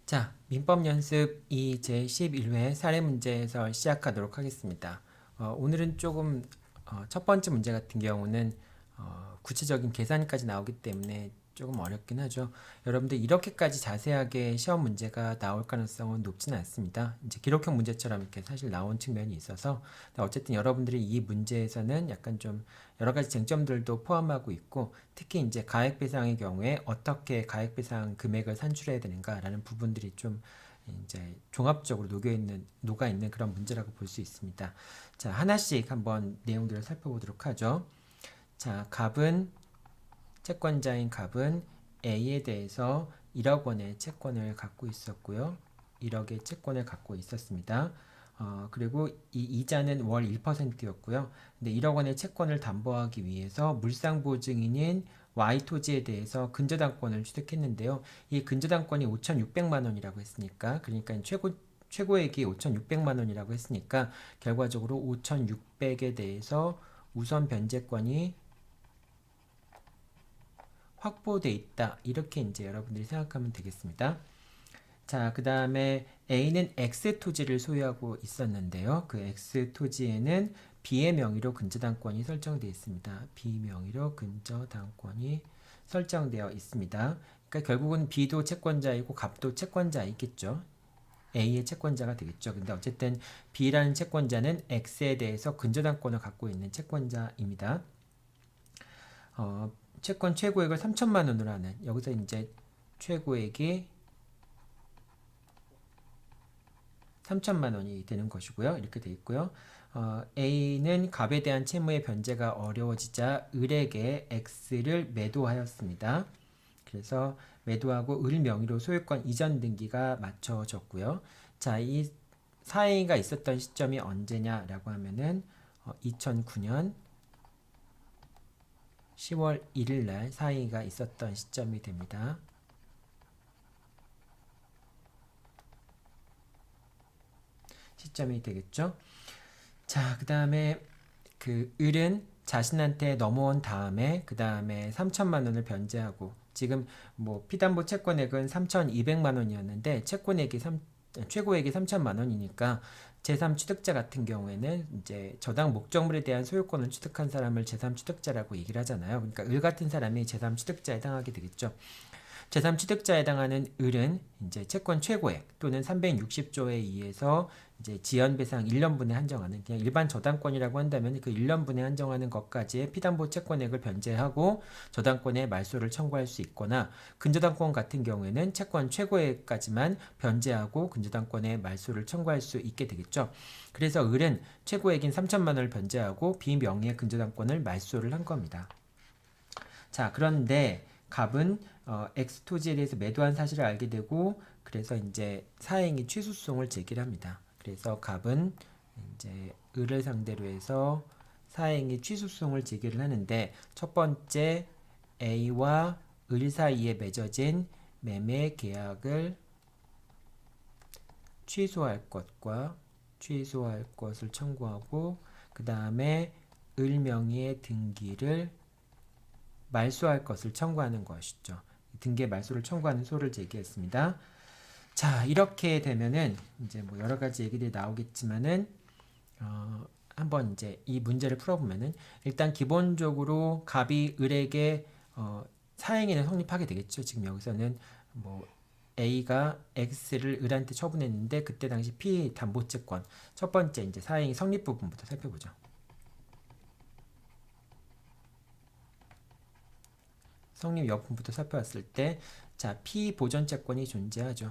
자, 민법 연습 2 제11회 사례 문제에서 시작하도록 하겠습니다. 오늘은 조금 첫 번째 문제 같은 경우는 구체적인 계산까지 나오기 때문에 조금 어렵긴 하죠. 여러분들 이렇게까지 자세하게 시험 문제가 나올 가능성은 높지는 않습니다. 이제 기록형 문제처럼 이렇게 사실 나온 측면이 있어서 어쨌든 여러분들이 이 문제에서는 약간 좀 여러 가지 쟁점들도 포함하고 있고 특히 이제 가액배상의 경우에 어떻게 가액배상 금액을 산출해야 되는가라는 부분들이 좀 이제 종합적으로 녹아 있는 그런 문제라고 볼 수 있습니다. 자, 하나씩 한번 내용들을 살펴보도록 하죠. 자, 채권자인 갑은 A에 대해서 1억 원의 채권을 갖고 있었고요. 1억의 채권을 갖고 있었습니다. 그리고 이 이자는 월 1%였고요. 근데 1억 원의 채권을 담보하기 위해서 물상보증인인 Y 토지에 대해서 근저당권을 취득했는데요. 이 근저당권이 5,600만 원이라고 했으니까, 그러니까 최고액이 5,600만 원이라고 했으니까 결과적으로 5,600에 대해서 우선 변제권이 확보돼 있다. 이렇게 이제 여러분들이 생각하면 되겠습니다. 자, 그 다음에 A는 X 토지를 소유하고 있었는데요. 그 X 토지에는 B의 명의로 근저당권이 설정되어 있습니다. B 명의로 근저당권이 설정되어 있습니다. 그러니까 결국은 B도 채권자이고 갑도 채권자이겠죠. A의 채권자가 되겠죠. 근데 어쨌든 B라는 채권자는 X에 대해서 근저당권을 갖고 있는 채권자입니다. 채권 최고액을 3천만 원으로 하는 여기서 이제 최고액이 3천만 원이 되는 것이고요. 이렇게 돼 있고요. A는 갑에 대한 채무의 변제가 어려워지자 을에게 X를 매도하였습니다. 그래서 매도하고 을 명의로 소유권 이전 등기가 맞춰졌고요. 자, 이 사행위가 있었던 시점이 언제냐라고 하면은 2009년 10월 1일 날 사행위가 있었던 시점이 됩니다. 시점이 되겠죠. 자, 그 다음에 그 을은 자신한테 넘어온 다음에 그 다음에 3천만 원을 변제하고 지금 뭐 피담보 채권액은 3,200만 원이었는데 최고액이 3천만 원이니까 제3취득자 같은 경우에는 이제 저당 목적물에 대한 소유권을 취득한 사람을 제3취득자라고 얘기를 하잖아요. 그러니까 을 같은 사람이 제3취득자에 해당하게 되겠죠. 제3취득자에 해당하는 을은 이제 채권 최고액 또는 360조에 의해서 이제 지연배상 1년분에 한정하는 그냥 일반 저당권이라고 한다면 그 1년분에 한정하는 것까지의 피담보 채권액을 변제하고 저당권의 말소를 청구할 수 있거나 근저당권 같은 경우에는 채권 최고액까지만 변제하고 근저당권의 말소를 청구할 수 있게 되겠죠. 그래서 을은 최고액인 3천만 원을 변제하고 비명의의 근저당권을 말소를 한 겁니다. 자, 그런데 갑은 X 토지에 대해서 매도한 사실을 알게 되고 그래서 이제 사행위 취소송을 제기를 합니다. 그래서 갑은 이제 을을 상대로 해서 사행위 취소송을 제기를 하는데 첫 번째 A와 을 사이에 맺어진 매매 계약을 취소할 것을 청구하고 그 다음에 을 명의의 등기를 말소할 것을 청구하는 것이죠. 등기의 말소를 청구하는 소를 제기했습니다. 자, 이렇게 되면은 이제 뭐 여러 가지 얘기들이 나오겠지만은 한번 이제 이 문제를 풀어보면은 일단 기본적으로 갑이 을에게 사행위는 성립하게 되겠죠. 지금 여기서는 뭐 A가 X를 을한테 처분했는데 그때 당시 피담보채권 첫 번째 이제 사행위 성립 부분부터 살펴보죠. 성립 여부부터 살펴봤을 때, 자, 피보전채권이 존재하죠.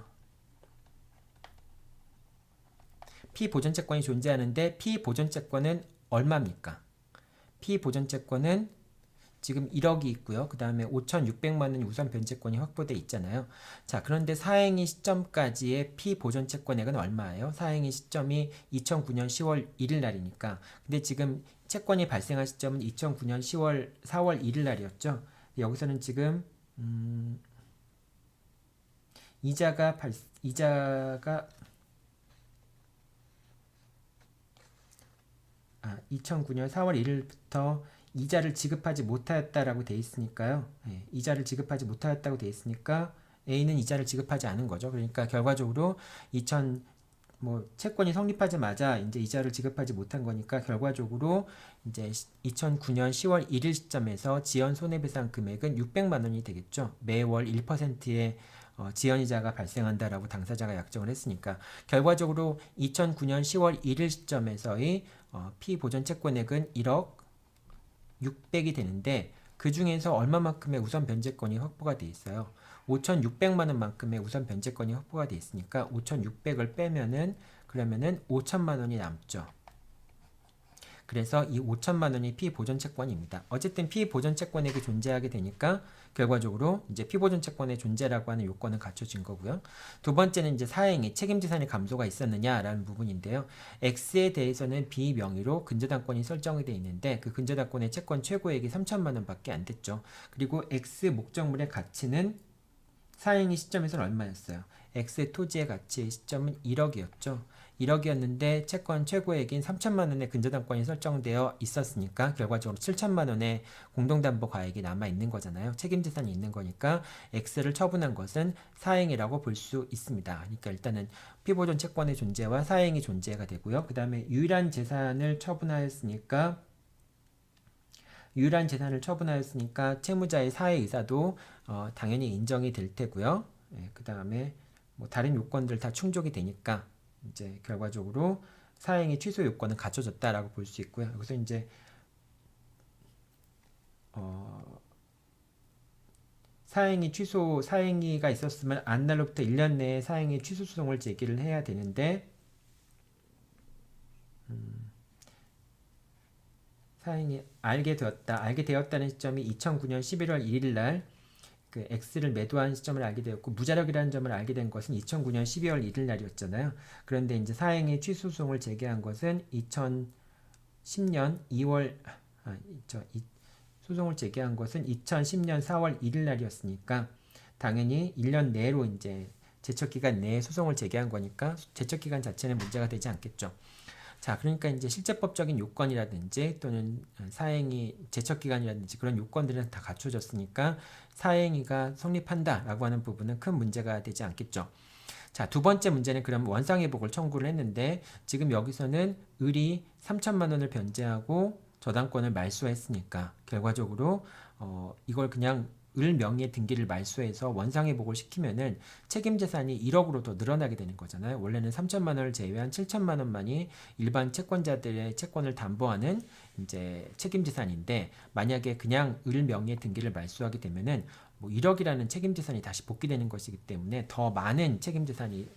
피보전채권이 존재하는데, 피보전채권은 얼마입니까? 피보전채권은 지금 1억이 있고요. 그 다음에 5,600만 원이 우선 변제권이 확보돼 있잖아요. 자, 그런데 사행위 시점까지의 피보전채권액은 얼마예요? 사행위 시점이 2009년 10월 1일 날이니까. 근데 지금 채권이 발생한 시점은 2009년 4월 1일 날이었죠. 여기서는 지금 이자가 2009년 4월 1일부터 이자를 지급하지 못하였다라고 돼 있으니까요. 예, 이자를 지급하지 못하였다고 돼 있으니까 A는 이자를 지급하지 않은 거죠. 그러니까 결과적으로 2000 뭐 채권이 성립하자마자 이제 이자를 지급하지 못한 거니까 결과적으로 이제 2009년 10월 1일 시점에서 지연 손해배상 금액은 600만 원이 되겠죠. 매월 1%의 지연이자가 발생한다라고 당사자가 약정을 했으니까 결과적으로 2009년 10월 1일 시점에서의 피보전 채권액은 1억 600이 되는데 그 중에서 얼마만큼의 우선 변제권이 확보가 돼 있어요. 5,600만 원만큼의 우선 변제권이 확보가 돼 있으니까 5,600을 빼면은 그러면은 5천만 원이 남죠. 그래서 이 5천만 원이 피보전 채권입니다. 어쨌든 피보전 채권액이 존재하게 되니까 결과적으로 이제 피보전 채권의 존재라고 하는 요건은 갖춰진 거고요. 두 번째는 이제 사행이 책임지산의 감소가 있었느냐라는 부분인데요. X에 대해서는 B 명의로 근저당권이 설정이 되어 있는데 그 근저당권의 채권 최고액이 3천만 원밖에 안 됐죠. 그리고 X 목적물의 가치는 사행이 시점에서는 얼마였어요? X의 토지의 가치 시점은 1억이었죠. 1억이었는데 채권 최고액인 3천만 원의 근저당권이 설정되어 있었으니까 결과적으로 7천만 원의 공동담보 가액이 남아 있는 거잖아요. 책임재산이 있는 거니까 X를 처분한 것은 사행이라고 볼 수 있습니다. 그러니까 일단은 피보존 채권의 존재와 사행이 존재가 되고요. 그 다음에 유일한 재산을 처분하였으니까 채무자의 사회 의사도 당연히 인정이 될 테고요. 그 다음에 뭐 다른 요건들 다 충족이 되니까 이제 결과적으로 사행의 취소 요건은 갖춰졌다라고 볼 수 있고요. 여기서 이제 사행위가 있었으면 안날로부터 1년 내에 사행위 취소 소송을 제기를 해야 되는데 사행이 알게 되었다는 시점이 2009년 11월 1일 날 그 X를 매도한 시점을 알게 되었고 무자력이라는 점을 알게 된 것은 2009년 12월 1일 날이었잖아요. 그런데 이제 사행의 취소 소송을 제기한 것은 2010년 2월 소송을 제기한 것은 2010년 4월 1일 날이었으니까 당연히 1년 내로 이제 제척기간 내에 소송을 제기한 거니까 제척기간 자체는 문제가 되지 않겠죠. 자, 그러니까 이제 실제법적인 요건이라든지 또는 사행위 제척기간이라든지 그런 요건들은 다 갖춰졌으니까 사행위가 성립한다라고 하는 부분은 큰 문제가 되지 않겠죠. 자, 두 번째 문제는 그럼 원상회복을 청구를 했는데 지금 여기서는 을이 3천만 원을 변제하고 저당권을 말소했으니까 결과적으로 이걸 그냥 을 명의의 등기를 말소해서 원상회복을 시키면은 책임재산이 1억으로 더 늘어나게 되는 거잖아요. 원래는 3천만 원을 제외한 7천만 원만이 일반 채권자들의 채권을 담보하는 이제 책임재산인데 만약에 그냥 을 명의의 등기를 말소하게 되면은 뭐 1억이라는 책임재산이 다시 복귀되는 것이기 때문에 더 많은 책임재산이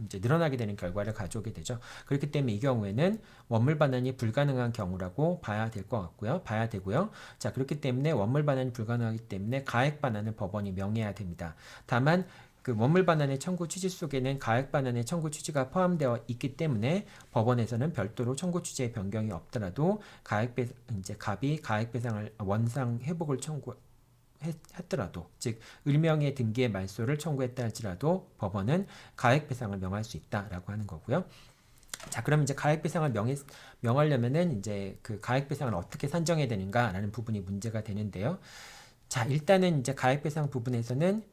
이제 늘어나게 되는 결과를 가져오게 되죠. 그렇기 때문에 이 경우에는 원물 반환이 불가능한 경우라고 봐야 될 것 같고요. 봐야 되고요. 자, 그렇기 때문에 원물 반환이 불가능하기 때문에 가액 반환을 법원이 명해야 됩니다. 다만 그 원물 반환의 청구 취지 속에는 가액 반환의 청구 취지가 포함되어 있기 때문에 법원에서는 별도로 청구 취지의 변경이 없더라도 갑이 가액 배상을 원상 회복을 했더라도 즉 을명의 등기의 말소를 청구했다 할지라도 법원은 가액 배상을 명할 수 있다라고 하는 거고요. 자, 그럼 이제 가액 배상을 명하려면은 이제 그 가액 배상을 어떻게 산정해야 되는가라는 부분이 문제가 되는데요. 자, 일단은 이제 가액 배상 부분에서는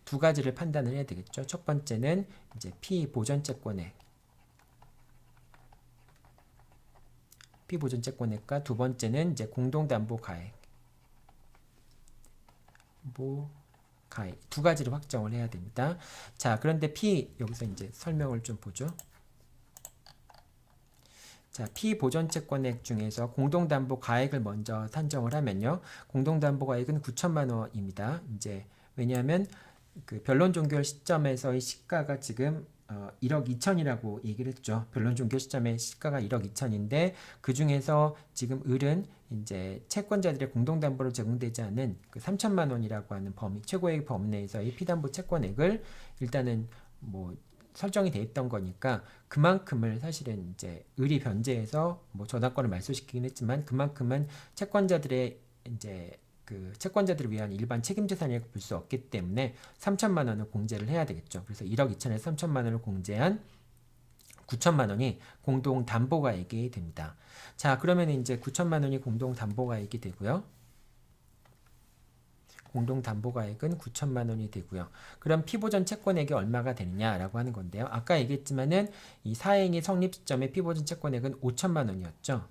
두 가지를 판단을 해야 되겠죠. 첫 번째는 이제 피보전채권액과 두 번째는 이제 공동담보 가액 두 가지를 확정을 해야 됩니다. 자, 그런데 여기서 이제 설명을 좀 보죠. 자, 피보전채권액 중에서 공동담보 가액을 먼저 산정을 하면요. 공동담보 가액은 9천만 원입니다. 이제 왜냐하면 그 변론 종결 시점에서의 시가가 지금 1억 2천이라고 얘기를 했죠. 변론 종결 시점의 시가가 1억 2천인데 그 중에서 지금 을은 이제 채권자들의 공동담보로 제공되지 않은 그 3천만 원이라고 하는 최고액 범위 내에서의 피담보 채권액을 일단은 뭐 설정이 돼 있던 거니까 그만큼을 사실은 이제 을이 변제해서 뭐 저당권을 말소시키긴 했지만 그만큼은 채권자들의 이제 그 채권자들을 위한 일반 책임재산이라고 볼 수 없기 때문에 3천만 원을 공제를 해야 되겠죠. 그래서 1억 2천에서 3천만 원을 공제한 9천만 원이 공동담보가액이 됩니다. 자, 그러면 이제 9천만 원이 공동담보가액이 되고요. 공동담보가액은 9천만 원이 되고요. 그럼 피보전 채권액이 얼마가 되느냐라고 하는 건데요. 아까 얘기했지만은 이 사행위 성립 시점에 피보전 채권액은 5천만 원이었죠.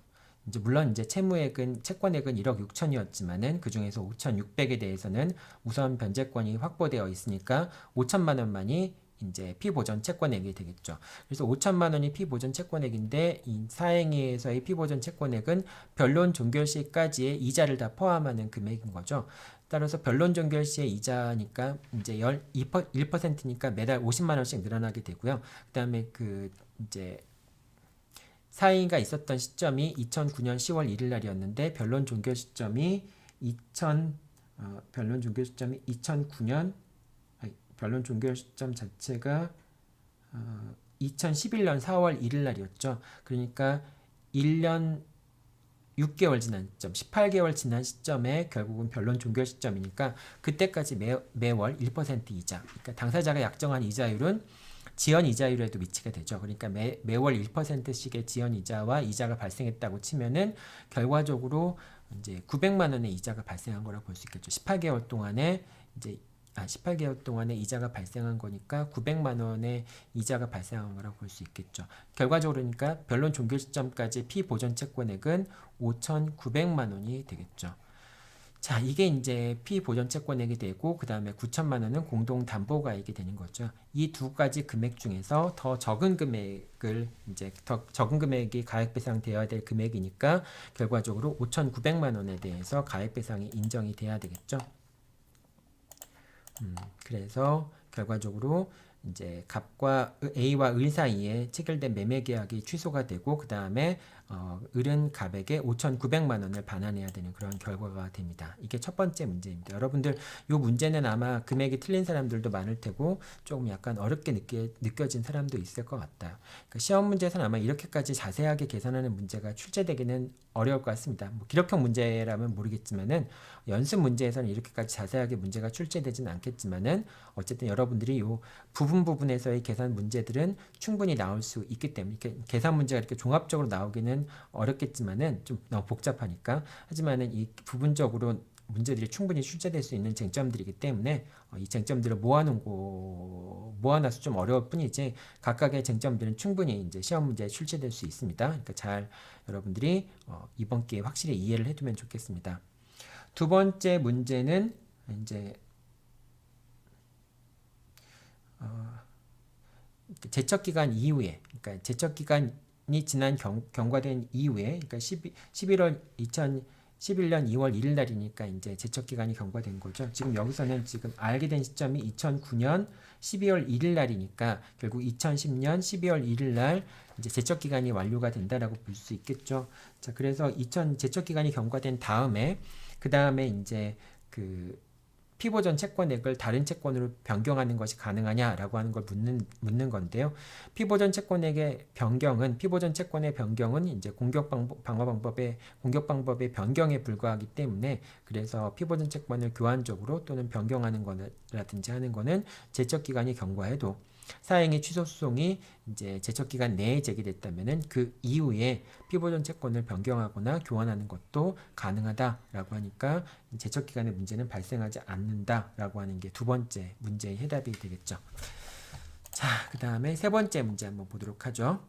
이제 물론 이제 채무액은 채권액은 1억 6천이었지만은 그 중에서 5,600에 대해서는 우선 변제권이 확보되어 있으니까 5천만 원만이 이제 피보전 채권액이 되겠죠. 그래서 5천만 원이 피보전 채권액인데 이 사행위에서의 피보전 채권액은 변론 종결 시까지의 이자를 다 포함하는 금액인 거죠. 따라서 변론 종결 시의 이자니까 이제 1%니까 매달 50만 원씩 늘어나게 되고요. 그다음에 그 이제 사행위가 있었던 시점이 2009년 10월 1일 날이었는데 변론 종결 시점이 2009년 변론 종결 시점 자체가 2011년 4월 1일 날이었죠. 그러니까 1년 6개월 지난 시점, 18개월 지난 시점에 결국은 변론 종결 시점이니까 그때까지 매월 1% 이자. 그러니까 당사자가 약정한 이자율은 지연 이자율에도 미치게 되죠. 그러니까 매월 1%씩의 지연 이자와 이자가 발생했다고 치면은 결과적으로 이제 900만 원의 이자가 발생한 거라고 볼 수 있겠죠. 18개월 동안에 이제 18개월 동안에 이자가 발생한 거니까 900만 원의 이자가 발생한 거라고 볼 수 있겠죠. 결과적으로 그러니까 변론 종결 시점까지 피보전 채권액은 5,900만 원이 되겠죠. 자, 이게 이제 피보전 채권액이 되고 그다음에 9천만 원은 공동담보가액이 되는 거죠. 이 두 가지 금액 중에서 더 적은 금액을 이제 더 적은 금액이 가액 배상되어야 될 금액이니까 결과적으로 5,900만 원에 대해서 가액 배상이 인정이 돼야 되겠죠. 그래서 결과적으로 이제 갑과 A와 을 사이에 체결된 매매 계약이 취소가 되고 그 다음에 을은 갑에게 5,900만 원을 반환해야 되는 그런 결과가 됩니다. 이게 첫 번째 문제입니다. 여러분들 이 문제는 아마 금액이 틀린 사람들도 많을 테고 조금 약간 어렵게 느껴진 사람도 있을 것 같아요. 그러니까 시험 문제에서는 아마 이렇게까지 자세하게 계산하는 문제가 출제되기는 어려울 것 같습니다. 뭐 기록형 문제라면 모르겠지만은 연습 문제에서는 이렇게까지 자세하게 문제가 출제되지는 않겠지만은 어쨌든 여러분들이 요 부분에서의 계산 문제들은 충분히 나올 수 있기 때문에 이렇게 계산 문제가 이렇게 종합적으로 나오기는 어렵겠지만은 좀 너무 복잡하니까 하지만은 이 부분적으로 문제들이 충분히 출제될 수 있는 쟁점들이기 때문에 이 쟁점들을 모아놔서 좀 어려울 뿐이지 각각의 쟁점들은 충분히 이제 시험 문제에 출제될 수 있습니다. 그러니까 잘 여러분들이 이번 기회에 확실히 이해를 해두면 좋겠습니다. 두 번째 문제는 이제 제척 기간 이후에, 그러니까 제척 기간이 지난 경과된 이후에, 그러니까 11년 2월 1일 날이니까 이제 제척 기간이 경과된 거죠. 지금 여기서는 지금 알게 된 시점이 2009년 12월 1일 날이니까 결국 2010년 12월 1일 날 이제 제척 기간이 완료가 된다라고 볼 수 있겠죠. 자, 그래서 제척 기간이 경과된 다음에 그 다음에 이제 그 피보전 채권액을 다른 채권으로 변경하는 것이 가능하냐라고 하는 걸 묻는 건데요. 피보전 채권액의 변경은 피보전 채권의 변경은 이제 공격 방법의 변경에 불과하기 때문에 그래서 피보전 채권을 교환적으로 또는 변경하는 거라든지 하는 거는 제척 기간이 경과해도 사행위 취소 소송이 이제 제척 기간 내에 제기됐다면은 그 이후에 피보전 채권을 변경하거나 교환하는 것도 가능하다라고 하니까 제척 기간의 문제는 발생하지 않는다라고 하는 게 두 번째 문제의 해답이 되겠죠. 자, 그 다음에 세 번째 문제 한번 보도록 하죠.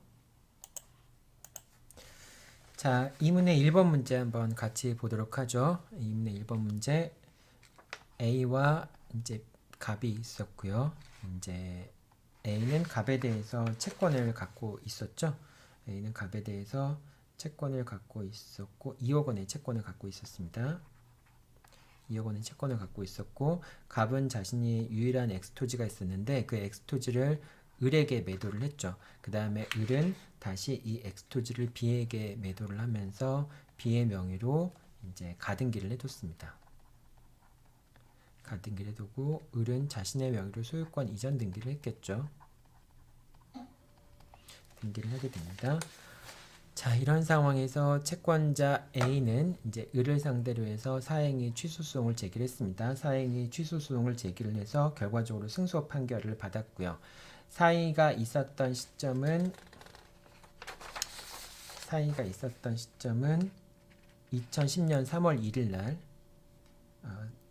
자, 이문의 1번 문제 한번 같이 보도록 하죠. 이문의 1번 문제 A와 이제 갑이 있었고요. 이제 A는 갑에 대해서 채권을 갖고 있었죠. A는 갑에 대해서 채권을 갖고 있었고 2억 원의 채권을 갖고 있었습니다. 2억 원의 채권을 갖고 있었고 갑은 자신이 유일한 엑스토지가 있었는데 그 엑스토지를 을에게 매도를 했죠. 그 다음에 을은 다시 이 엑스토지를 B에게 매도를 하면서 B의 명의로 이제 가등기를 해뒀습니다. 가등기를 해두고 을은 자신의 명의로 소유권 이전 등기를 했겠죠. 등기를 하게 됩니다. 자, 이런 상황에서 채권자 A는 이제 을을 상대로 해서 사행위 취소소송을 제기했습니다. 사행위 취소소송을 제기를 해서 결과적으로 승소 판결을 받았고요. 사의가 있었던 시점은 2010년 3월 1일 날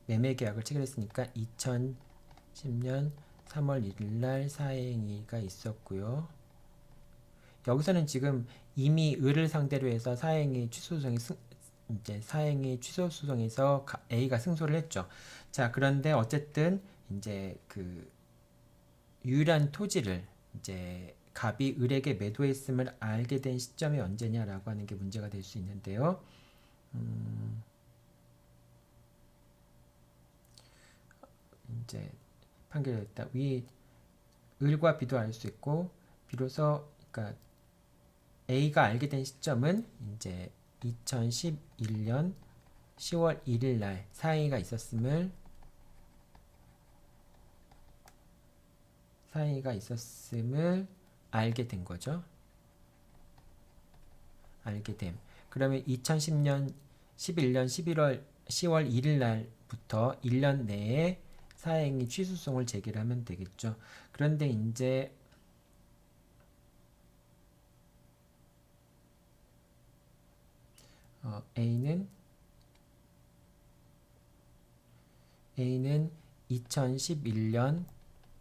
매매 계약을 체결했으니까 2010년 3월 1일 날 사행위가 있었고요. 여기서는 지금 이미 을을 상대로 해서 사행위 취소 소송이 이제 사행위 취소 소송에서 A가 승소를 했죠. 자, 그런데 어쨌든 이제 그 유일한 토지를 이제 갑이 을에게 매도했음을 알게 된 시점이 언제냐라고 하는 게 문제가 될 수 있는데요. 이제 판결했다. 위 을과 B도 알 수 있고 비로소 그러니까 A가 알게 된 시점은 이제 2011년 10월 1일 날 사행위가 있었음을 알게 된 거죠. 알게 됨. 그러면 2010년 11년 10월 1일 날부터 1년 내에 사행위 취소송을 제기를 하면 되겠죠. 그런데 이제 A는 2011년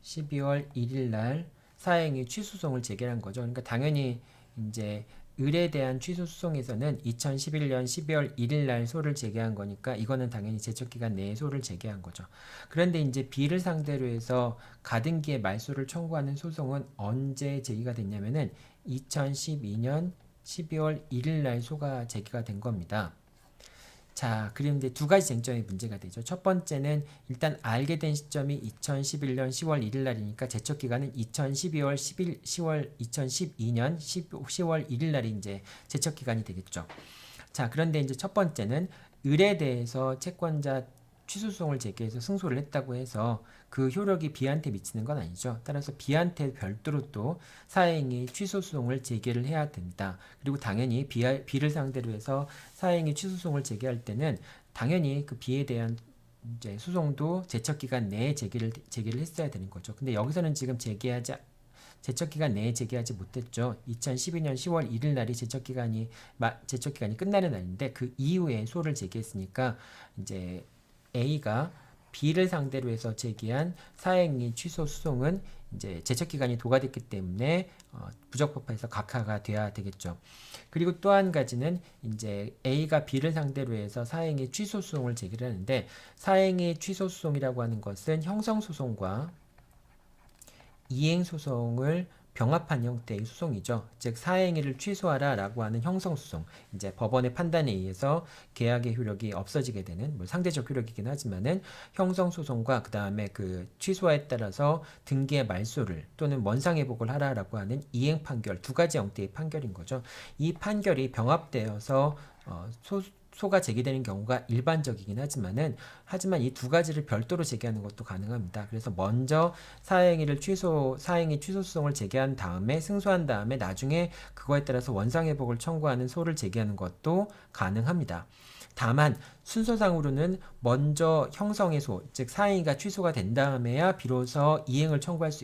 12월 1일 날 사행위 취소송을 제기한 거죠. 그러니까 당연히 이제 을에 대한 취소 소송에서는 2011년 12월 1일 날 소를 제기한 거니까 이거는 당연히 제척기간 내에 소를 제기한 거죠. 그런데 이제 B를 상대로 해서 가등기의 말소를 청구하는 소송은 언제 제기가 됐냐면은 2012년 12월 1일 날 소가 제기가 된 겁니다. 자, 그런데 두 가지 쟁점이 문제가 되죠. 첫 번째는 일단 알게 된 시점이 2011년 10월 1일 날이니까 제척 기간은 2012년 10월 1일 날이 이제 제척 기간이 되겠죠. 자, 그런데 이제 첫 번째는 을에 대해서 채권자 취소송을 제기해서 승소를 했다고 해서 그 효력이 B한테 미치는 건 아니죠. 따라서 B한테 별도로 또 사행위 취소송을 제기를 해야 된다. 그리고 당연히 B를 상대로 해서 사행위 취소송을 제기할 때는 당연히 그 B에 대한 이제 소송도 제척기간 내에 제기를 했어야 되는 거죠. 근데 여기서는 지금 제척기간 내에 제기하지 못했죠. 2012년 10월 1일 날이 제척기간이 끝나는 날인데 그 이후에 소를 제기했으니까 이제 A가 B를 상대로 해서 제기한 사행위 취소 소송은 이제 제척 기간이 도과됐기 때문에 부적법해서 각하가 돼야 되겠죠. 그리고 또 한 가지는 이제 A가 B를 상대로 해서 사행위 취소 소송을 제기를 하는데 사행위 취소 소송이라고 하는 것은 형성 소송과 이행 소송을 병합한 형태의 소송이죠. 즉 사행위를 취소하라라고 하는 형성 소송. 이제 법원의 판단에 의해서 계약의 효력이 없어지게 되는 뭐 상대적 효력이긴 하지만은 형성 소송과 그다음에 그 취소에 따라서 등기의 말소를 또는 원상회복을 하라라고 하는 이행 판결 두 가지 형태의 판결인 거죠. 이 판결이 병합되어서 소가 제기되는 경우가 일반적이긴 하지만 이 두 가지를 별도로 제기하는 것도 가능합니다. 그래서 먼저 사행위 취소 소송을 제기한 다음에 승소한 다음에 나중에 그거에 따라서 원상회복을 청구하는 소를 제기하는 것도 가능합니다. 다만 순서상으로는 먼저 형성의 소, 즉 사행위가 취소가 된 다음에야 비로소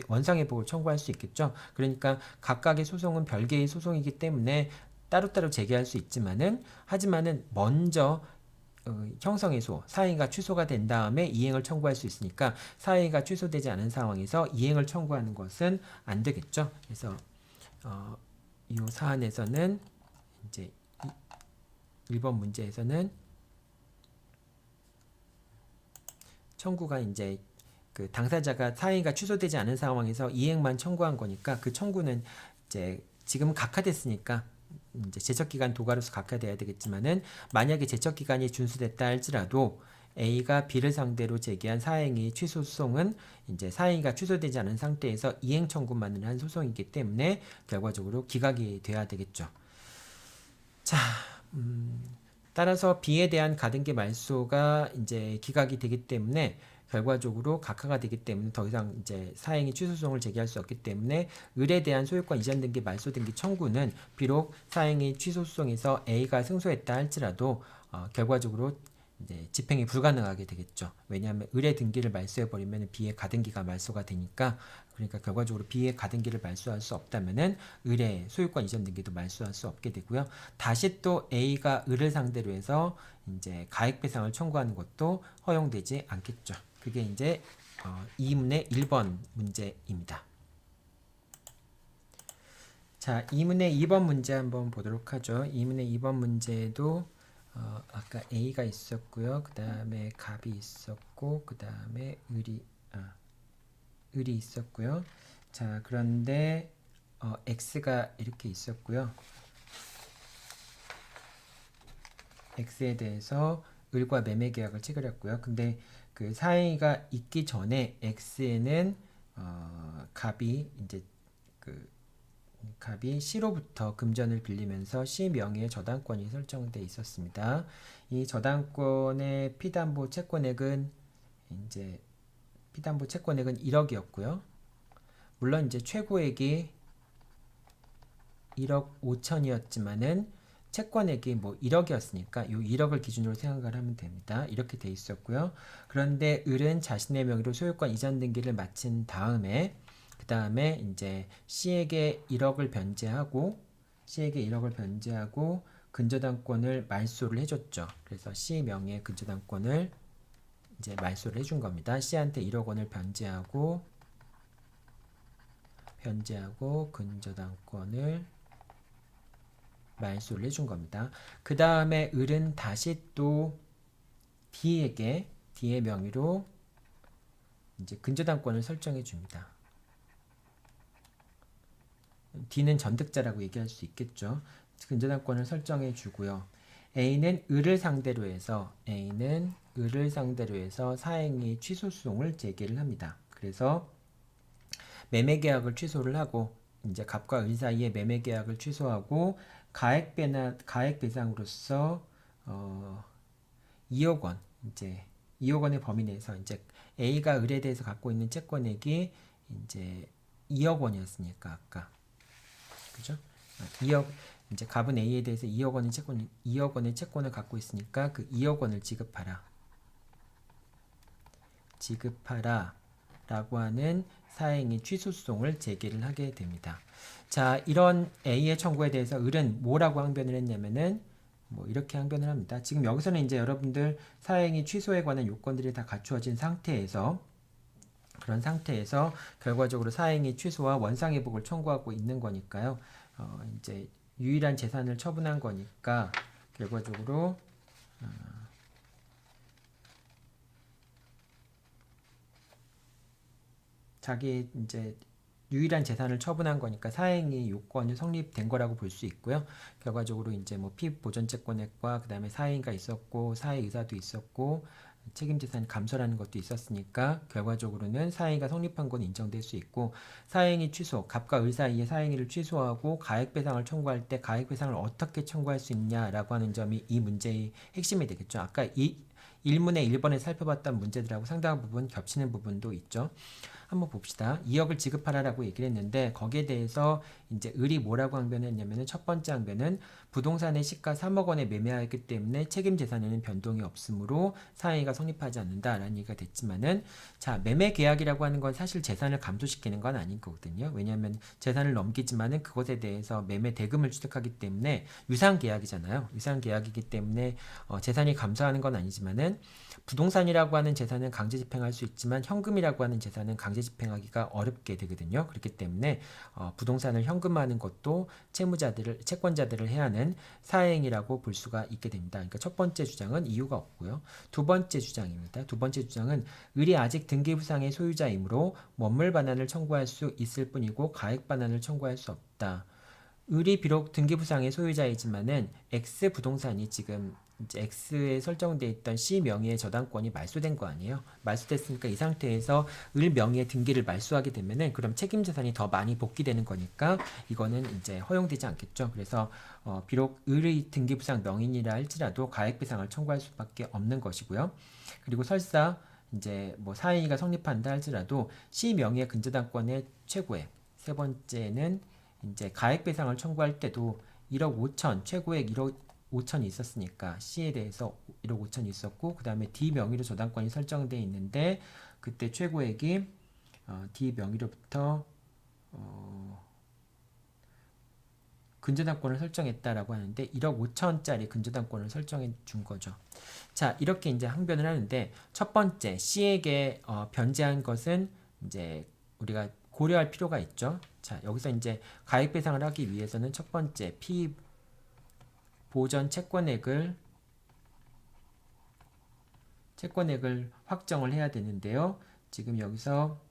원상회복을 청구할 수 있겠죠. 그러니까 각각의 소송은 별개의 소송이기 때문에 따로따로 제기할 수 하지만은 먼저 형성의 소, 사행위가 취소가 된 다음에 이행을 청구할 수 있으니까 사행위가 취소되지 않은 상황에서 이행을 청구하는 것은 안 되겠죠. 그래서 이 사안에서는 이제 1번 문제에서는 청구가 이제 그 당사자가 사행위가 취소되지 않은 상황에서 이행만 청구한 거니까 그 청구는 이제 지금은 각하됐으니까 이제 제척기간 도가로서 각하돼야 되겠지만은 만약에 제척기간이 준수됐다 할지라도 A가 B를 상대로 제기한 사행위 취소 소송은 이제 사행위가 취소되지 않은 상태에서 이행 청구만을 한 소송이기 때문에 결과적으로 기각이 돼야 되겠죠. 자, 따라서 B에 대한 가등기 말소가 이제 기각이 되기 때문에 결과적으로 각하가 되기 때문에 더 이상 이제 사행위 취소 소송을 제기할 수 없기 때문에 을에 대한 소유권 이전 등기 말소 등기 청구는 비록 사행위 취소 소송에서 A가 승소했다 할지라도 결과적으로 이제 집행이 불가능하게 되겠죠. 왜냐하면 을의 등기를 말소해 버리면 B의 가등기가 말소가 되니까, 그러니까 결과적으로 B의 가등기를 말소할 수 없다면은 을의 소유권 이전 등기도 말소할 수 없게 되고요. 다시 또 A가 을을 상대로 해서 이제 가액 배상을 청구하는 것도 허용되지 않겠죠. 그게 이제 2문의 1번 문제입니다. 자, 2문의 2번 문제 한번 보도록 하죠. 2문의 2번 문제도 아까 A가 있었고요. 그 다음에 갑이 있었고, 그 다음에 을이 있었고요. 자, 그런데 X가 이렇게 있었고요. X에 대해서 을과 매매 계약을 체결했고요. 근데 그 사행위가 있기 전에 X에는 갑이 이제 그 갑이 C로부터 금전을 빌리면서 C 명의의 저당권이 설정돼 있었습니다. 이 저당권의 피담보 채권액은 이제 피담보 채권액은 1억이었고요. 물론 이제 최고액이 1억 5천이었지만은 채권액이 뭐 1억이었으니까 이 1억을 기준으로 생각을 하면 됩니다. 이렇게 돼 있었고요. 그런데 을은 자신의 명의로 소유권 이전 등기를 마친 다음에 그 다음에 이제 C에게 1억을 변제하고 근저당권을 말소를 해줬죠. 그래서 C 명의의 근저당권을 이제 말소를 해준 겁니다. C한테 1억 원을 변제하고 근저당권을 말소를 해준 겁니다. 그 다음에 을은 다시 또 D의 명의로 이제 근저당권을 설정해 줍니다. D는 전득자라고 얘기할 수 있겠죠. 근저당권을 설정해 주고요. A는 을을 상대로 해서 사행위 취소 소송을 제기를 합니다. 그래서 매매 계약을 취소를 하고 이제 갑과 을 사이의 매매 계약을 취소하고 가액 배상으로서 2억 원, 이제 2억 원의 범위 내에서 이제 A가 을에 대해서 갖고 있는 채권액이 이제 2억 원이었으니까 아까 그죠? 2억 이제 갑은 A에 대해서 2억 원의 채권을 갖고 있으니까 그 2억 원을 지급하라라고 하는 사행위 취소 소송을 제기를 하게 됩니다. 자, 이런 A의 청구에 대해서 을은 뭐라고 항변을 했냐면은 뭐 이렇게 항변을 합니다. 지금 여기서는 이제 여러분들 사행위 취소에 관한 요건들이 다 갖추어진 상태에서 결과적으로 사행위 취소와 원상회복을 청구하고 있는 거니까요. 이제 유일한 재산을 처분한 거니까 결과적으로 자기 이제 유일한 재산을 처분한 거니까 사행위 요건이 성립된 거라고 볼 수 있고요. 결과적으로 이제 뭐 피보전채권액과 그 다음에 사행위가 있었고 사회 의사도 있었고 책임재산 감소라는 것도 있었으니까 결과적으로는 사행위가 성립한 건 인정될 수 있고 사행위 취소, 갑과 을 사이의 사행위를 취소하고 가액배상을 청구할 때 가액배상을 어떻게 청구할 수 있냐라고 하는 점이 이 문제의 핵심이 되겠죠. 아까 이 1문의 1번에 살펴봤던 문제들하고 상당한 부분 겹치는 부분도 있죠. 한번 봅시다. 2억을 지급하라라고 얘기를 했는데 거기에 대해서 이제 을이 뭐라고 항변했냐면은 첫 번째 항변은 부동산의 시가 3억 원에 매매하였기 때문에 책임 재산에는 변동이 없으므로 사행위가 성립하지 않는다라는 얘기가 됐지만은 자, 매매 계약이라고 하는 건 사실 재산을 감소시키는 건 아닌 거거든요. 왜냐하면 재산을 넘기지만은 그것에 대해서 매매 대금을 취득하기 때문에 유상 계약이잖아요. 유상 계약이기 때문에 재산이 감소하는 건 아니지만은 부동산이라고 하는 재산은 강제 집행할 수 있지만 현금이라고 하는 재산은 강제 집행하기가 어렵게 되거든요. 그렇기 때문에 부동산을 현금화하는 것도 채권자들을 해야 하는 사행이라고 볼 수가 있게 됩니다. 그러니까 첫 번째 주장은 이유가 없고요. 두 번째 주장입니다. 두 번째 주장은 을이 아직 등기부상의 소유자이므로 원물 반환을 청구할 수 있을 뿐이고 가액 반환을 청구할 수 없다. 을이 비록 등기부상의 소유자이지만은 X 부동산이 지금 이제 X에 설정되어 있던 C 명의의 저당권이 말소된 거 아니에요? 말소됐으니까 이 상태에서 을 명의의 등기를 말소하게 되면은 그럼 책임 재산이 더 많이 복귀되는 거니까 이거는 이제 허용되지 않겠죠. 그래서 비록 을의 등기부상 명의이라 할지라도 가액배상을 청구할 수밖에 없는 것이고요. 그리고 설사 이제 뭐 사행위가 성립한다 할지라도 C 명의의 근저당권의 최고액 세 번째는 이제 가액배상을 청구할 때도 1억 5천 최고액 1억 5천이 있었으니까 C에 대해서 1억 5천이 있었고 그 다음에 D 명의로 저당권이 설정되어 있는데 그때 최고액이 D 명의로부터 근저당권을 설정했다라고 하는데 1억 5천짜리 근저당권을 설정해 준 거죠. 자, 이렇게 이제 항변을 하는데 첫 번째 C에게 변제한 것은 이제 우리가 고려할 필요가 있죠. 자, 여기서 이제 가액 배상을 하기 위해서는 첫 번째 피보전 채권액을 확정을 해야 되는데요. 지금 여기서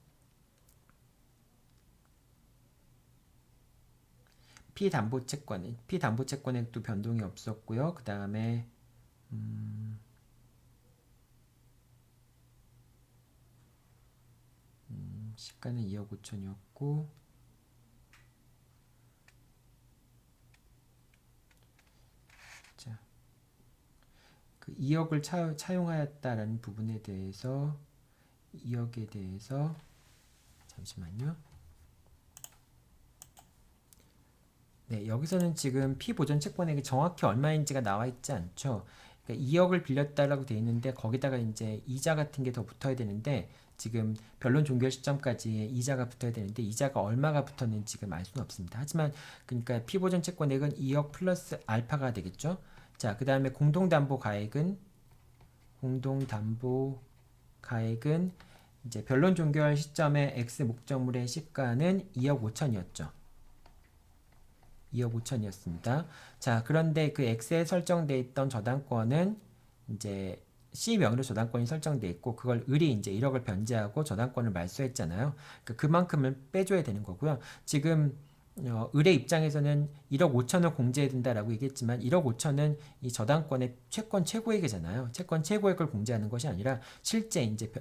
피담보채권액도 변동이 없었고요. 그 다음에 시가는 2억 5천이었고 자, 그 2억을 차용하였다라는 부분에 대해서 2억에 대해서 잠시만요. 네, 여기서는 지금 피보전 채권액이 정확히 얼마인지가 나와 있지 않죠. 그러니까 2억을 빌렸다라고 돼 있는데 거기다가 이제 이자 같은 게 더 붙어야 되는데 지금 변론 종결 시점까지 이자가 붙어야 되는데 이자가 얼마가 붙었는지 지금 알 수는 없습니다. 하지만 그러니까 피보전 채권액은 2억 플러스 알파가 되겠죠. 자, 그 다음에 공동담보 가액은 이제 변론 종결 시점에 X 목적물의 시가는 2억 5천이었죠. 2억 5천이었습니다. 자, 그런데 그 X에 설정되어 있던 저당권은 이제 C 명의로 저당권이 설정되어 있고 그걸 을이 이제 1억을 변제하고 저당권을 말소했잖아요. 그러니까 그만큼을 빼줘야 되는 거고요. 지금 을의 입장에서는 1억 5천을 공제해야 된다라고 얘기했지만 1억 5천은 이 저당권의 채권 최고액이잖아요. 채권 최고액을 공제하는 것이 아니라 실제 이제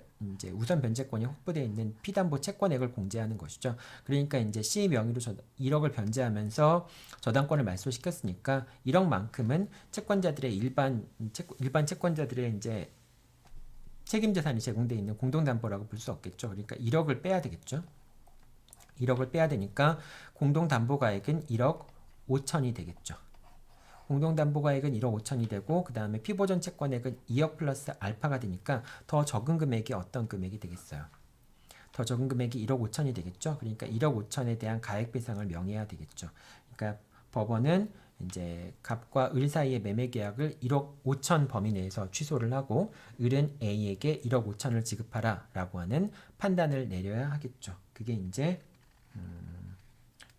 우선 변제권이 확보되어 있는 피담보 채권액을 공제하는 것이죠. 그러니까 이제 C 명의로 1억을 변제하면서 저당권을 말소시켰으니까 1억만큼은 채권자들의 일반 채권자들의 이제 책임 재산이 제공되어 있는 공동담보라고 볼 수 없겠죠. 그러니까 1억을 빼야 되겠죠. 1억을 빼야 되니까 공동담보가액은 1억 5천이 되겠죠. 공동담보가액은 1억 5천이 되고 그 다음에 피보전 채권액은 2억 플러스 알파가 되니까 더 적은 금액이 어떤 금액이 되겠어요? 더 적은 금액이 1억 5천이 되겠죠. 그러니까 1억 5천에 대한 가액 배상을 명해야 되겠죠. 그러니까 법원은 이제 갑과 을 사이의 매매 계약을 1억 5천 범위 내에서 취소를 하고 을은 A에게 1억 5천을 지급하라 라고 하는 판단을 내려야 하겠죠. 그게 이제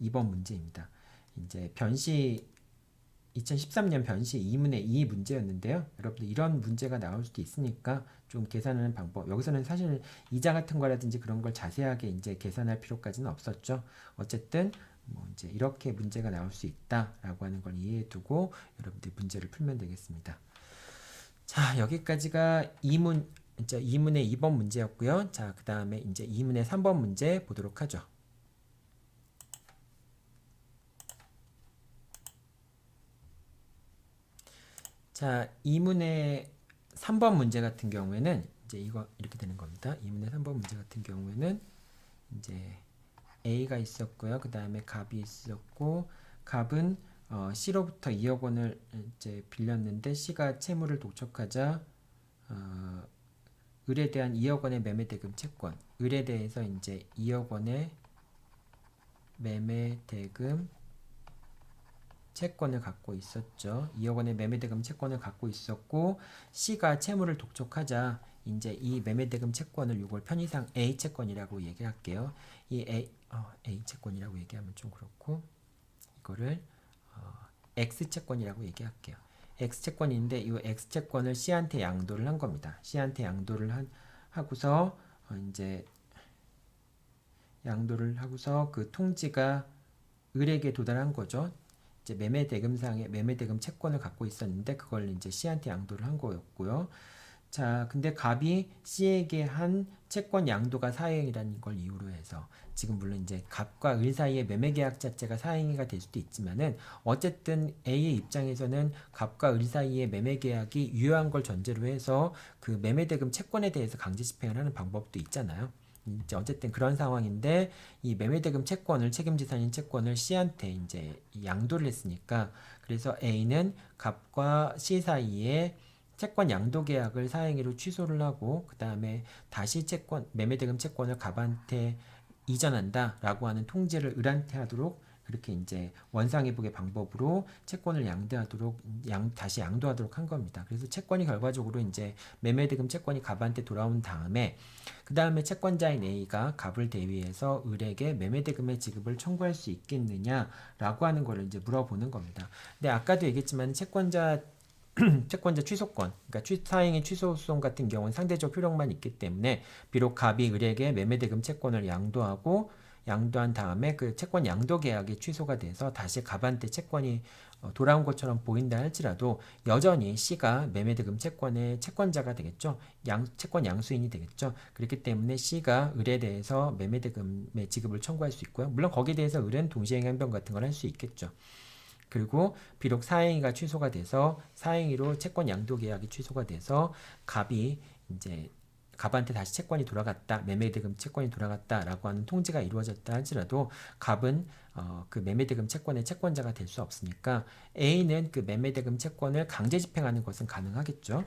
2번 문제입니다. 이제 2013년 변시 2문의 2 문제였는데요. 여러분들 이런 문제가 나올 수도 있으니까 좀 계산하는 방법. 여기서는 사실 이자 같은 거라든지 그런 걸 자세하게 이제 계산할 필요까지는 없었죠. 어쨌든 뭐 이제 이렇게 문제가 나올 수 있다라고 하는 걸 이해해 두고 여러분들 문제를 풀면 되겠습니다. 자, 여기까지가 2문의 2번 문제였고요. 자, 그 다음에 이제 2문의 3번 문제 보도록 하죠. 자, 2문의 3번 문제 같은 경우에는 이제 이거 이렇게 되는 겁니다. 2문의 3번 문제 같은 경우에는 이제 A가 있었고요. 그 다음에 갑이 있었고 갑은 C로부터 2억 원을 이제 빌렸는데 C가 채무를 독촉하자 을에 대한 2억 원의 매매대금 채권, 을에 대해서 이제 2억 원의 매매대금 채권을 갖고 있었죠. 2억 원의 매매대금 채권을 갖고 있었고 C가 채무를 독촉하자 이제 이 매매대금 채권을 이걸 편의상 A 채권이라고 얘기할게요. 이 A 채권이라고 얘기하면 좀 그렇고 이거를 X 채권이라고 얘기할게요. X 채권인데 이 X 채권을 C한테 양도를 한 겁니다. C한테 양도를 하고서 이제 양도를 하고서 그 통지가 을에게 도달한 거죠. 이제 매매대금 채권을 갖고 있었는데 그걸 이제 C한테 양도를 한 거였고요. 자, 근데 갑이 C에게 한 채권 양도가 사행이라는 걸 이유로 해서 지금 물론 이제 갑과 을 사이의 매매 계약 자체가 사행위가 될 수도 있지만은 어쨌든 A의 입장에서는 갑과 을 사이의 매매 계약이 유효한 걸 전제로 해서 그 매매대금 채권에 대해서 강제 집행을 하는 방법도 있잖아요. 이제 어쨌든 그런 상황인데 이 매매대금 채권을 책임지산인 채권을 C한테 이제 양도를 했으니까 그래서 A는 갑과 C 사이에 채권 양도 계약을 사행위로 취소를 하고 그 다음에 다시 채권 매매대금 채권을 갑한테 이전한다라고 하는 통지를 을한테 하도록 그렇게 이제 원상회복의 방법으로 채권을 다시 양도하도록 한 겁니다. 그래서 채권이 결과적으로 이제 매매대금 채권이 갑한테 돌아온 다음에 그 다음에 채권자인 A가 갑을 대위해서 을에게 매매대금의 지급을 청구할 수 있겠느냐라고 하는 거를 이제 물어보는 겁니다. 근데 아까도 얘기했지만 채권자 취소권, 그러니까 사행위 취소 소송 같은 경우는 상대적 효력만 있기 때문에 비록 갑이 을에게 매매대금 채권을 양도한 다음에 그 채권 양도 계약이 취소가 돼서 다시 갑한테 채권이 돌아온 것처럼 보인다 할지라도 여전히 C가 매매대금 채권의 채권자가 되겠죠. 채권 양수인이 되겠죠. 그렇기 때문에 C가 을에 대해서 매매대금의 지급을 청구할 수 있고요. 물론 거기에 대해서 을은 동시행 행변 같은 걸 할 수 있겠죠. 그리고 비록 사행위가 취소가 돼서 사행위로 채권 양도 계약이 취소가 돼서 갑이 이제 갑한테 다시 채권이 돌아갔다, 매매대금 채권이 돌아갔다라고 하는 통지가 이루어졌다 할지라도 갑은 그 매매대금 채권의 채권자가 될 수 없으니까 A는 그 매매대금 채권을 강제 집행하는 것은 가능하겠죠.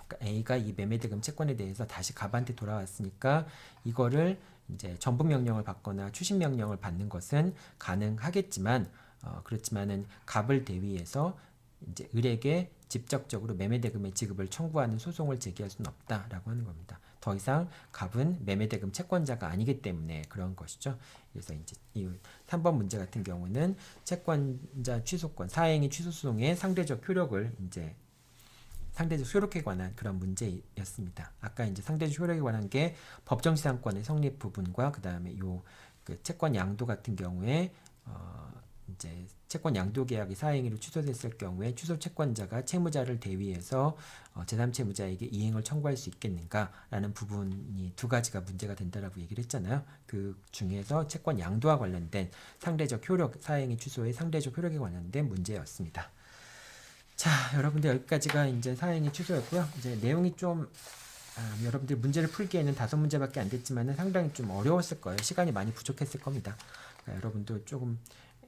그러니까 A가 이 매매대금 채권에 대해서 다시 갑한테 돌아왔으니까 이거를 이제 전부 명령을 받거나 추심 명령을 받는 것은 가능하겠지만 그렇지만은 갑을 대위해서 이제 을에게 직접적으로 매매대금의 지급을 청구하는 소송을 제기할 수는 없다라고 하는 겁니다. 더 이상 갑은 매매대금 채권자가 아니기 때문에 그런 것이죠. 그래서 이제 이 3번 문제 같은 경우는 채권자 취소권, 사행위 취소 소송의 상대적 효력에 관한 그런 문제였습니다. 아까 이제 상대적 효력에 관한 게 법정지상권의 성립 부분과 그 다음에 그 채권 양도 같은 경우에 이제 채권 양도 계약이 사행위로 취소됐을 경우에 취소 채권자가 채무자를 대위해서 제3채무자에게 이행을 청구할 수 있겠는가라는 부분이 두 가지가 문제가 된다라고 얘기를 했잖아요. 그 중에서 채권 양도와 관련된 상대적 효력, 사행위 취소의 상대적 효력에 관련된 문제였습니다. 자, 여러분들 여기까지가 이제 사행위 취소였고요. 이제 내용이 좀 여러분들 문제를 풀기에는 5문제밖에 안 됐지만은 상당히 좀 어려웠을 거예요. 시간이 많이 부족했을 겁니다. 그러니까 여러분도 조금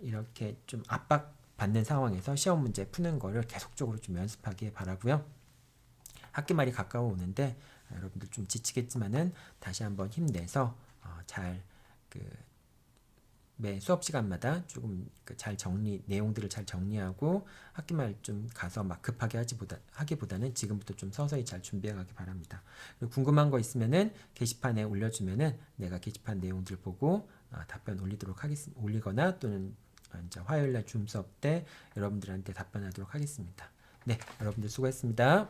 이렇게 좀 압박받는 상황에서 시험 문제 푸는 거를 계속적으로 좀 연습하길 바라고요. 학기 말이 가까워 오는데 여러분들 좀 지치겠지만은 다시 한번 힘내서 매 수업 시간마다 조금 내용들을 잘 정리하고 학기 말 좀 가서 막 급하게 하기보다는 지금부터 좀 서서히 잘 준비해 가기 바랍니다. 그리고 궁금한 거 있으면은 게시판에 올려주면은 내가 게시판 내용들 보고 답변 올리거나 또는 이제 화요일날 줌 수업 때 여러분들한테 답변하도록 하겠습니다. 네, 여러분들 수고했습니다.